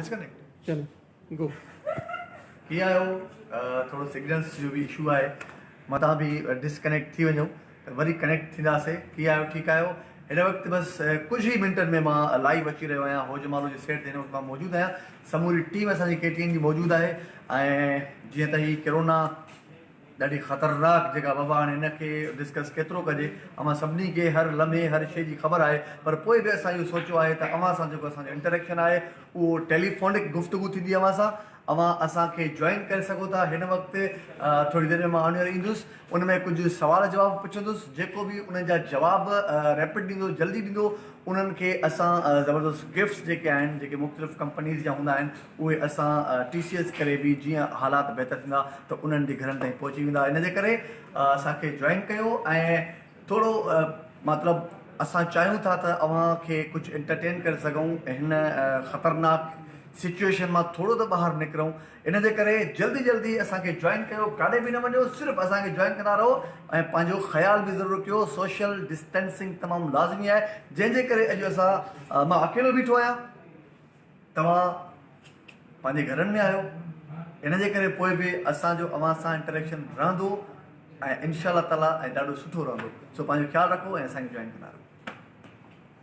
Disconnect चलो गो कीअं आहियो? थोरो सिग्नल्स जो बि इशू आहे, मथां बि डिस्कनेक्ट थी वञूं त वरी कनेक्ट थींदासीं। कीअं आहियो? ठीकु आहियो? हिन वक़्तु बसि कुझु ई मिंटनि में मां लाइव अची रहियो आहियां होजमालो जे सेट ते। हिन वक़्तु मां मौजूदु आहियां, समूरी टीम असांजी KTN जी मौजूदु आहे। ऐं जीअं त हीअ कोरोना ॾाढी ख़तरनाक जेका वबा, हाणे हिनखे डिस्कस केतिरो कजे। अमां सभिनी खे हर लम्हे हर शइ जी ख़बर आहे, पर पोइ बि असां इहो सोचियो आहे त अव्हां सां जेको असांजो इंटरेक्शन आहे उहो टेलीफोनिक गुफ़्तगू थींदी अव्हां सां। अव्हां असांखे जॉइन करे सघो था। हिन वक़्तु थोरी देरि में मां आणींदड़ ईंदुसि, उन में कुझु सुवाल जवाब पुछंदुसि। जेको बि उन जा जवाब रैपिड ॾींदो, जल्दी ॾींदो, उन्हनि खे असां ज़बरदस्त गिफ्ट्स जेके आहिनि, जेके मुख़्तलिफ़ कंपनीज़ जा हूंदा आहिनि, उहे असां TCS करे बि जीअं हालात बहितर थींदा त उन्हनि जे घरनि ताईं पहुची वेंदा। इन जे करे असांखे जॉइन कयो। ऐं थोरो मतिलबु असां चाहियूं था त अव्हांखे कुझु एंटरटेन करे सघूं, हिन ख़तरनाक सिचुएशन मां थोरो त ॿाहिरि निकिरूं। इन जे करे जल्दी जल्दी असांखे जॉइन कयो, काॾे बि न वञो, सिर्फ़ु असांखे जॉइन कंदा रहो। ऐं पंहिंजो ख़्याल बि ज़रूरु कयो। सोशल डिस्टेंसिंग तमामु लाज़मी आहे, जंहिंजे करे अॼु मां अकेलो बीठो आहियां, तव्हां पंहिंजे घरनि में आहियो। इन जे करे पोइ बि असांजो अव्हां सां इंटरेक्शन रहंदो ऐं इनशा ताला ऐं ॾाढो सुठो रहंदो। सो पंहिंजो ख़्यालु रखो ऐं असांखे जॉइन कंदा रहो।